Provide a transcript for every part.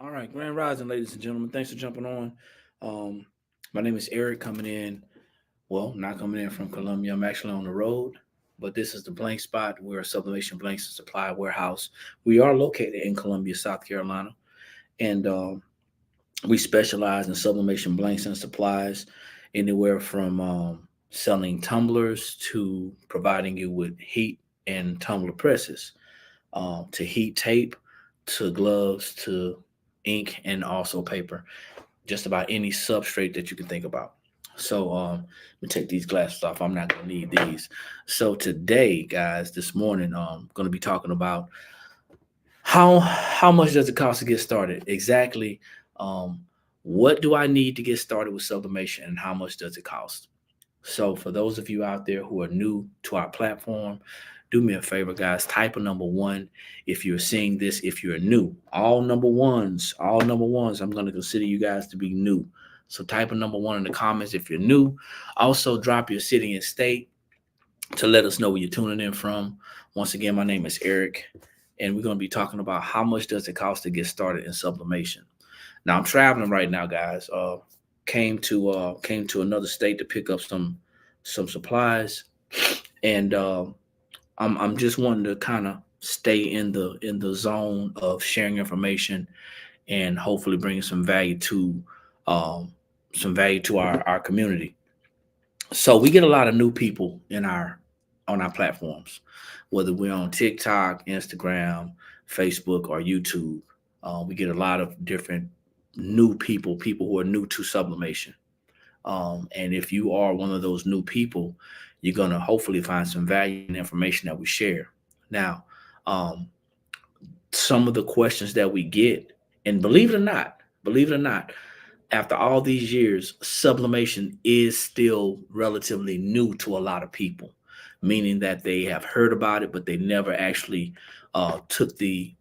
All right, Grand Rising, ladies and gentlemen. Thanks for jumping on. Um, my name is Eric, coming in. Well, not coming in from Columbia. I'm actually on the road, but this is the blank spot. We're a sublimation blanks and supply warehouse. We are located in Columbia, South Carolina, and we specialize in sublimation blanks and supplies, anywhere from selling tumblers to providing you with heat and tumbler presses, to heat tape, to gloves, to ink, and also paper. Just about any substrate that you can think about. So let me take these glasses off. I'm not gonna need these. So today, guys, this morning, gonna be talking about how much does it cost to get started? Exactly. Um, what do I need to get started with sublimation, and how much does it cost? So for those of you out there who are new to our platform, do me a favor, guys. Type a number one if you're seeing this. If you're new, all number ones, all number ones. I'm going to consider you guys to be new. So type a number one in the comments if you're new. Also, drop your city and state to let us know where you're tuning in from. Once again, my name is Eric, and we're going to be talking about how much does it cost to get started in sublimation. Now, I'm traveling right now, guys. Came to another state to pick up some supplies, and I'm just wanting to kind of stay in the zone of sharing information and hopefully bringing um, some value to our community. So we get a lot of new people in our on our platforms, whether we're on TikTok, Instagram, Facebook, or YouTube. We get a lot of different new people who are new to sublimation. And if you are one of those new people, you're gonna hopefully find some value in the information that we share. Now, um, some of the questions that we get, and believe it or not, after all these years, sublimation is still relatively new to a lot of people, meaning that they have heard about it, but they never actually took the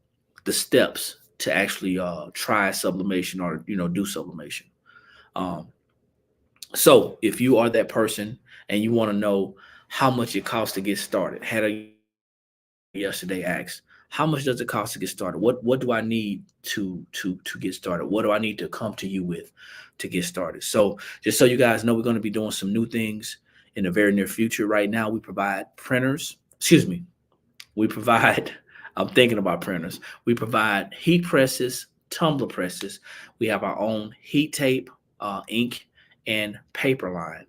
steps to actually try sublimation or do sublimation. Um, so if you are that person and you want to know how much it costs to get started, had a young lady yesterday asked, how much does it cost to get started? What do I need to get started? What do I need to come to you with to get started? So just so you guys know, we're going to be doing some new things in the very near future. Right now, we provide printers. Excuse me. We provide. I'm thinking about printers. We provide heat presses, tumbler presses. We have our own heat tape, ink, and paper line.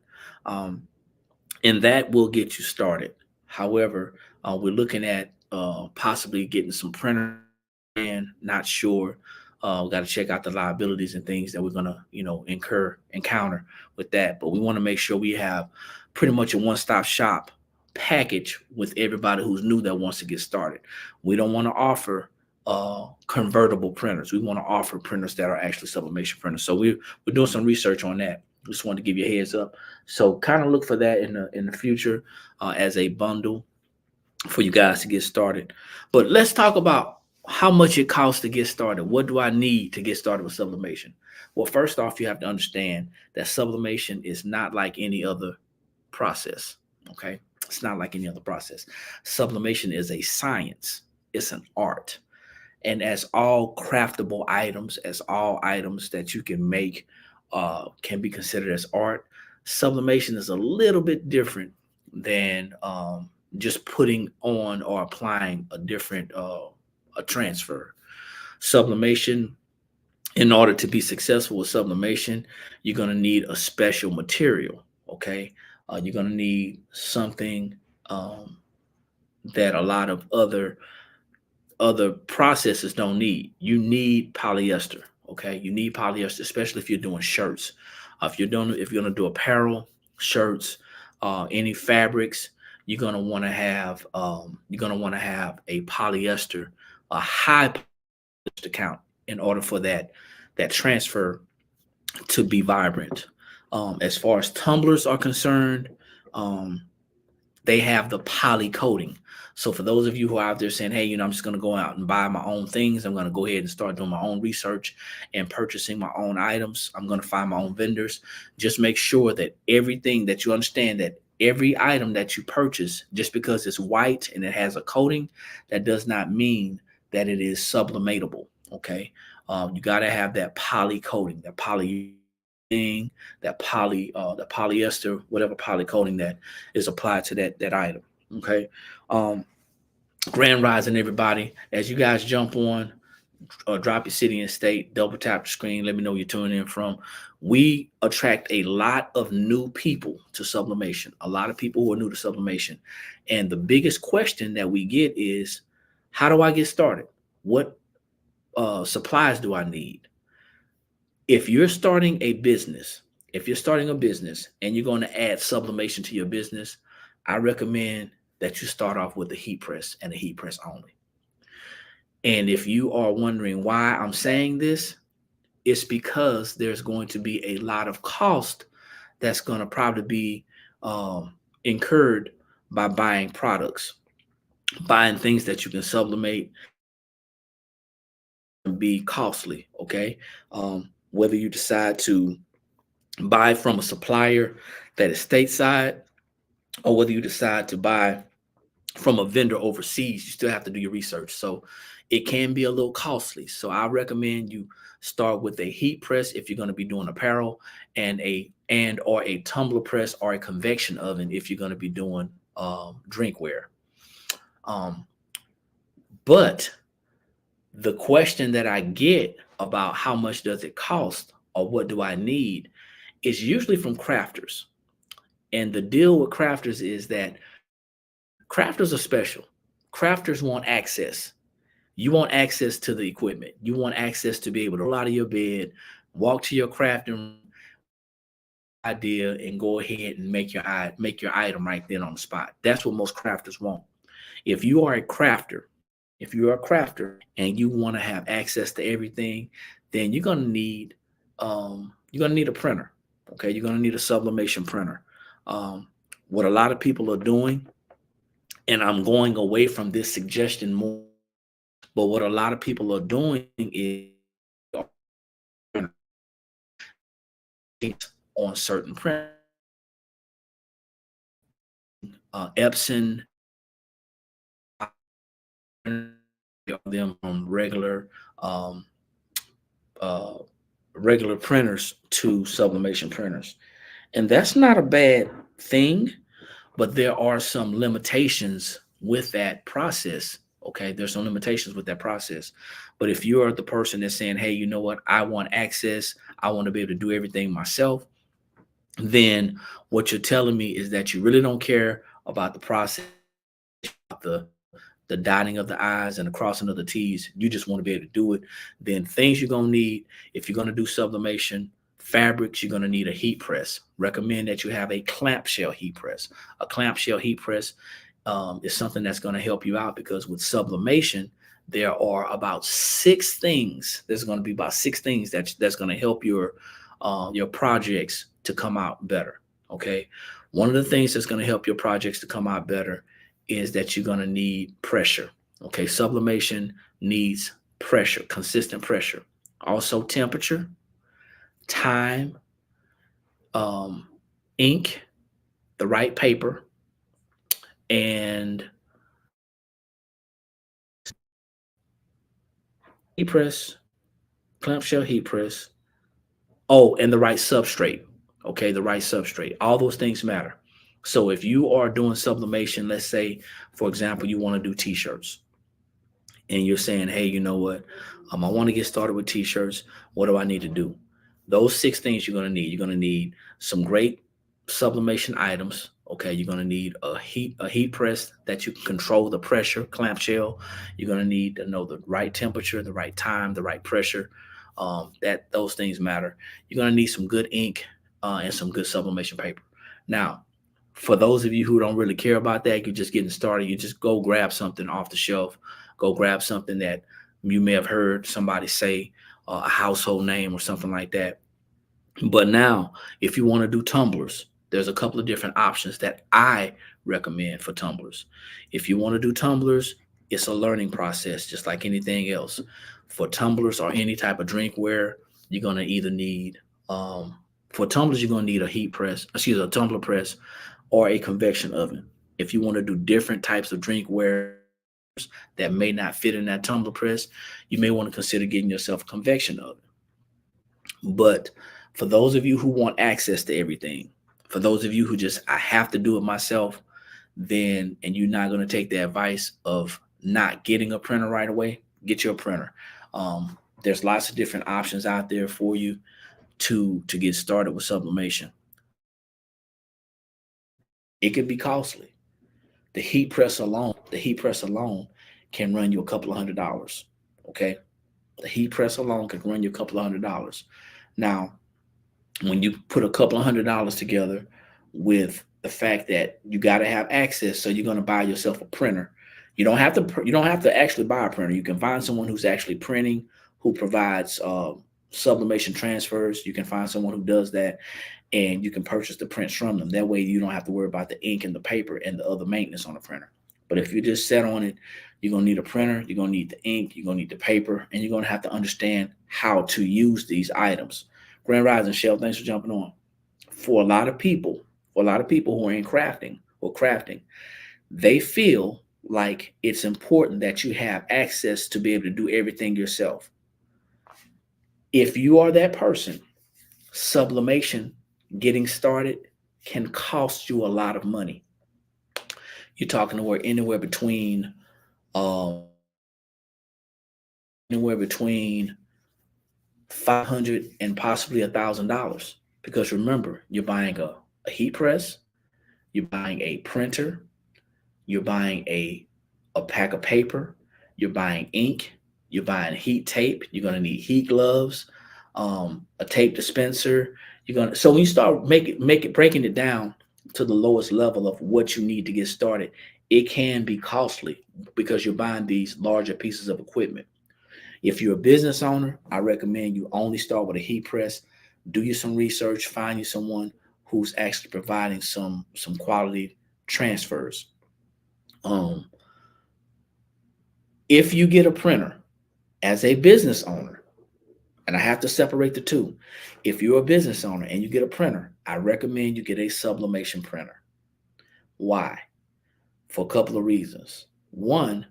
Um, and that will get you started. However, we're looking at possibly getting some printers and not sure. We got to check out the liabilities and things that we're gonna, encounter with that. But we want to make sure we have pretty much a one-stop shop package with everybody who's new that wants to get started. We don't want to offer convertible printers. We want to offer printers that are actually sublimation printers. So we're doing some research on that. Just wanted to give you a heads up. So kind of look for that in the future as a bundle for you guys to get started. But let's talk about how much it costs to get started. What do I need to get started with sublimation? Well, first off, you have to understand that sublimation is not like any other process. Okay, it's not like any other process. Sublimation is a science. It's an art. And as all craftable items, as all items that you can make can be considered as art, sublimation is a little bit different than just putting on or applying a different a transfer. Sublimation, in order to be successful with sublimation, you're going to need a special material. Okay, you're going to need something um, that a lot of other processes don't need. You need polyester. Okay, you need polyester, especially if you're doing shirts. If you're gonna do apparel, shirts, any fabrics, you're gonna want to have a polyester, a high polyester count in order for that transfer to be vibrant. As far as tumblers are concerned, um, they have the poly coating. So for those of you who are out there saying, hey, I'm just going to go out and buy my own things, I'm going to go ahead and start doing my own research and purchasing my own items. I'm going to find my own vendors. Just make sure that everything that you understand, that every item that you purchase, just because it's white and it has a coating, that does not mean that it is sublimatable. Okay. You got to have that poly coating, that poly thing, that polyester, whatever poly coating that is applied to that item. Okay. Um, Grand Rising, everybody. As you guys jump on, drop your city and state, double tap the screen, let me know where you're tuning in from. We attract a lot of new people to sublimation, a lot of people who are new to sublimation. And the biggest question that we get is, how do I get started? What supplies do I need? If you're starting a business, if you're starting a business and you're going to add sublimation to your business, I recommend that you start off with a heat press and a heat press only. And if you are wondering why I'm saying this, it's because there's going to be a lot of cost that's going to probably be incurred by buying products, buying things that you can sublimate and be costly. Okay. Whether you decide to buy from a supplier that is stateside, or whether you decide to buy from a vendor overseas, you still have to do your research. So it can be a little costly. So I recommend you start with a heat press if you're going to be doing apparel, and or a tumbler press or a convection oven if you're going to be doing drinkware. Um, but the question that I get about how much does it cost or what do I need is usually from crafters. And the deal with crafters is that crafters are special. Crafters want access. You want access to the equipment. You want access to be able to roll out of your bed, walk to your crafting idea, and go ahead and make your item right then on the spot. That's what most crafters want. If you are a crafter, if you're a crafter and you want to have access to everything, then you're gonna need a printer. Okay, you're gonna need a sublimation printer. What a lot of people are doing, and I'm going away from this suggestion more, but what a lot of people are doing is on certain print, Epson, them from um, uh, regular printers to sublimation printers, and that's not a bad thing. But there are some limitations with that process. Okay, there's some limitations with that process. But if you're the person that's saying, hey, you know what, I want access, I want to be able to do everything myself, then what you're telling me is that you really don't care about the process, the dotting of the I's and the crossing of the T's. You just want to be able to do it. Then things you're going to need, if you're going to do sublimation, fabrics, you're going to need a heat press. Recommend that you have a clamshell heat press. A clamshell heat press is something that's going to help you out, because with sublimation, there are about 6 things. There's going to be about 6 things that's going to help your projects to come out better. Okay. One of the things that's going to help your projects to come out better is that you're going to need pressure. Okay. Sublimation needs pressure, consistent pressure. Also temperature, time, ink, the right paper, and heat press, clamshell heat press. Oh, and the right substrate. Okay, the right substrate. All those things matter. So if you are doing sublimation, let's say, for example, you want to do t-shirts, and you're saying, hey, you know what? I want to get started with t-shirts. What do I need to do? Those 6 things you're going to need. You're going to need some great sublimation items. Okay, you're going to need a heat press that you can control the pressure, clamshell. You're going to need to know the right temperature, the right time, the right pressure. That those things matter. You're going to need some good ink and some good sublimation paper. Now, for those of you who don't really care about that, you're just getting started, you just go grab something off the shelf. Go grab something that you may have heard somebody say, a household name or something like that. But now, if you want to do tumblers, there's a couple of different options that I recommend for tumblers. If you want to do tumblers, it's a learning process, just like anything else. For tumblers or any type of drinkware, you're going to either need, for tumblers, you're going to need a tumbler press or a convection oven. If you want to do different types of drinkware, that may not fit in that tumbler press, you may want to consider getting yourself a convection oven. But for those of you who want access to everything, for those of you who just, I have to do it myself, then, and you're not going to take the advice of not getting a printer right away, get your printer. There's lots of different options out there for you to get started with sublimation. It could be costly. The heat press alone can run you a couple of $100. Okay. The heat press alone can run you a couple of $100. Now, when you put a couple of $100 together with the fact that you got to have access, so you're going to buy yourself a printer. You don't have to actually buy a printer. You can find someone who's actually printing, who provides sublimation transfers. You can find someone who does that, and you can purchase the prints from them. That way you don't have to worry about the ink and the paper and the other maintenance on the printer. But if you just set on it, you're going to need a printer, you're going to need the ink, you're going to need the paper, and you're going to have to understand how to use these items. Grand Rising, Shell, thanks for jumping on. For a lot of people who are in crafting, they feel like it's important that you have access to be able to do everything yourself. If you are that person, sublimation, getting started, can cost you a lot of money. You're talking anywhere between $500 and possibly $1,000, because remember, you're buying a heat press, you're buying a printer, you're buying a pack of paper, you're buying ink, you're buying heat tape, you're going to need heat gloves, a tape dispenser. So when you start breaking it down to the lowest level of what you need to get started, it can be costly because you're buying these larger pieces of equipment. If you're a business owner, I recommend you only start with a heat press. Do you some research, find you someone who's actually providing some quality transfers. If you get a printer as a business owner, and I have to separate the two. If you're a business owner and you get a printer, I recommend you get a sublimation printer. Why? For a couple of reasons. One,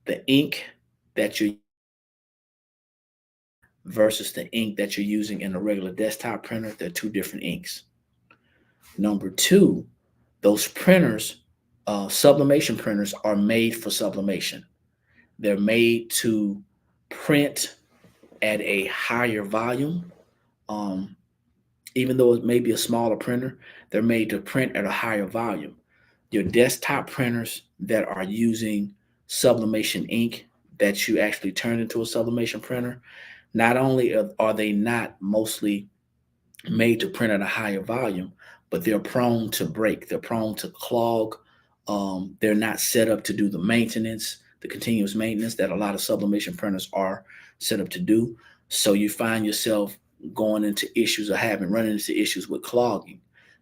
the ink that you versus the ink that you're using in a regular desktop printer, they're two different inks. Number two, those printers, sublimation printers, are made for sublimation. They're made to print at a higher volume. Even though it may be a smaller printer, they're made to print at a higher volume. Your desktop printers that are using sublimation ink that you actually turn into a sublimation printer, not only are they not mostly made to print at a higher volume, but they're prone to break. They're prone to clog. They're not set up to do the maintenance, the continuous maintenance that a lot of sublimation printers are set up to do. So you find yourself going into issues or running into issues with clogging.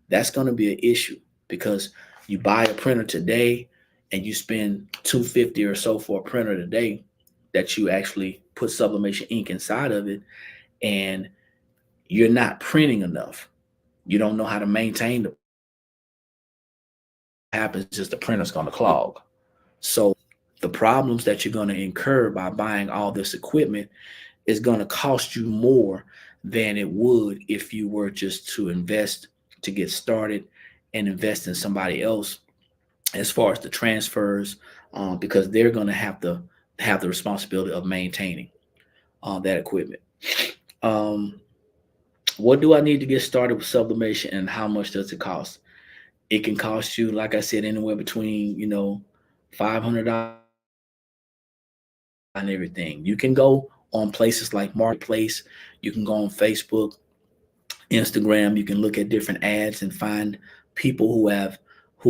That's going to be an issue because you buy a printer today and you spend $250 or so for a printer today that you actually put sublimation ink inside of it, and you're not printing enough. You don't know how to maintain the happens is the printer's going to clog. So the problems that you're going to incur by buying all this equipment is going to cost you more than it would if you were just to invest to get started and invest in somebody else as far as the transfers, because they're going to have the responsibility of maintaining that equipment. What do I need to get started with sublimation, and how much does it cost? It can cost you, like I said, anywhere between $500 and everything. You can go on places like Marketplace. You can go on Facebook, Instagram. You can look at different ads and find people who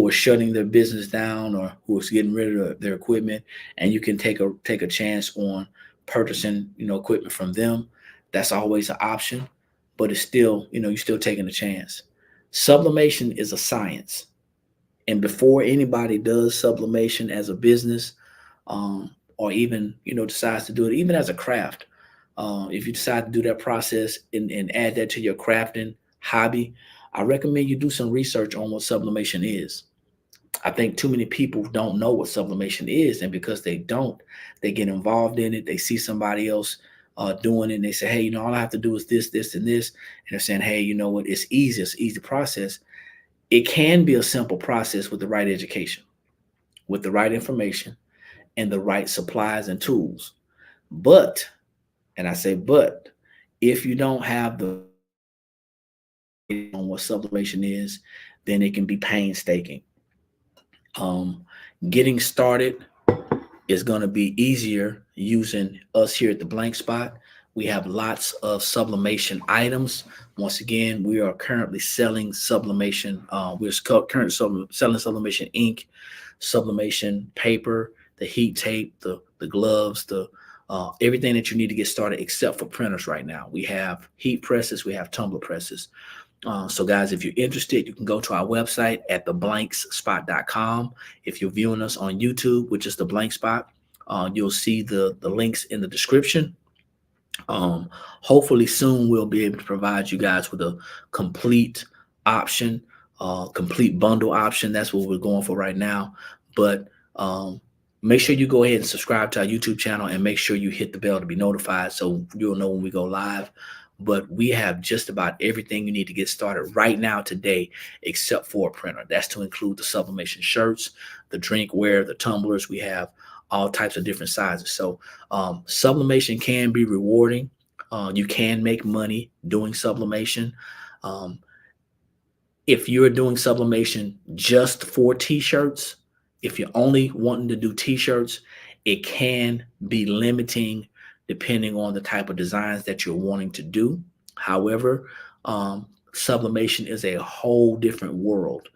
are shutting their business down or who is getting rid of their equipment, and you can take a chance on purchasing equipment from them. That's always an option, but it's still you're still taking a chance. Sublimation is a science, and before anybody does sublimation as a business, or even decides to do it even as a craft, if you decide to do that process and add that to your crafting hobby, I recommend you do some research on what sublimation is. I think too many people don't know what sublimation is, and because they don't, they get involved in it. They see somebody else doing it, and they say, "Hey, all I have to do is this, this, and this." And they're saying, "Hey, you know what? It's easy. It's an easy process." It can be a simple process with the right education, with the right information, and the right supplies and tools. But, and I say, but, if you don't have the on what sublimation is, then it can be painstaking. Getting started is going to be easier using us here at the Blank Spot. We have lots of sublimation items. Once again, we are currently selling sublimation. We're currently selling sublimation ink, sublimation paper, the heat tape, the gloves, the everything that you need to get started except for printers right now. We have heat presses, we have tumbler presses. So guys, if you're interested, you can go to our website at theblankspot.com. If you're viewing us on YouTube, which is the Blank Spot, you'll see the links in the description. Hopefully soon we'll be able to provide you guys with a complete option, complete bundle option. That's what we're going for right now. But make sure you go ahead and subscribe to our YouTube channel, and make sure you hit the bell to be notified so you'll know when we go live. But we have just about everything you need to get started right now today, except for a printer. That's to include the sublimation shirts, the drinkware, the tumblers. We have all types of different sizes. So sublimation can be rewarding. You can make money doing sublimation. If you're doing sublimation just for t-shirts, if you're only wanting to do t-shirts, it can be limiting depending on the type of designs that you're wanting to do. However, sublimation is a whole different world.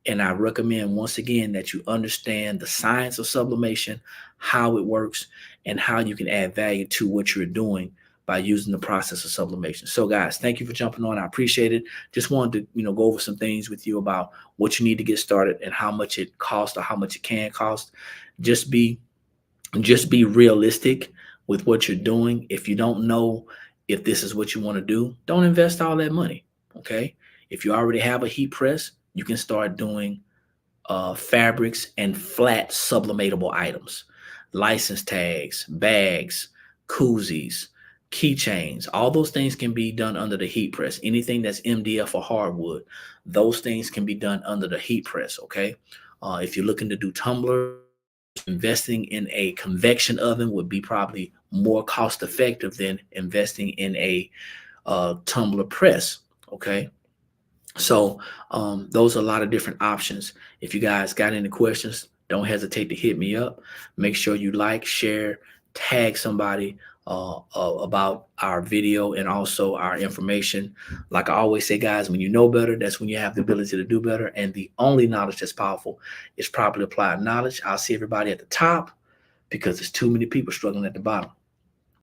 And I recommend, once again, that you understand the science of sublimation, how it works, and how you can add value to what you're doing by using the process of sublimation. So guys, thank you for jumping on. I appreciate it. Just wanted to, go over some things with you about what you need to get started and how much it costs or how much it can cost. Just be realistic with what you're doing. If you don't know if this is what you want to do, don't invest all that money. Okay. If you already have a heat press, you can start doing fabrics and flat sublimatable items, license tags, bags, koozies, keychains. All those things can be done under the heat press. Anything that's MDF or hardwood, those things can be done under the heat press. Okay. If you're looking to do tumbler, investing in a convection oven would be probably more cost effective than investing in a tumbler press. Okay. So those are a lot of different options. If you guys got any questions, don't hesitate to hit me up. Make sure you like, share, tag somebody about our video and also our information. Like I always say, guys, when you know better, that's when you have the ability to do better. And the only knowledge that's powerful is properly applied knowledge. I'll see everybody at the top because there's too many people struggling at the bottom.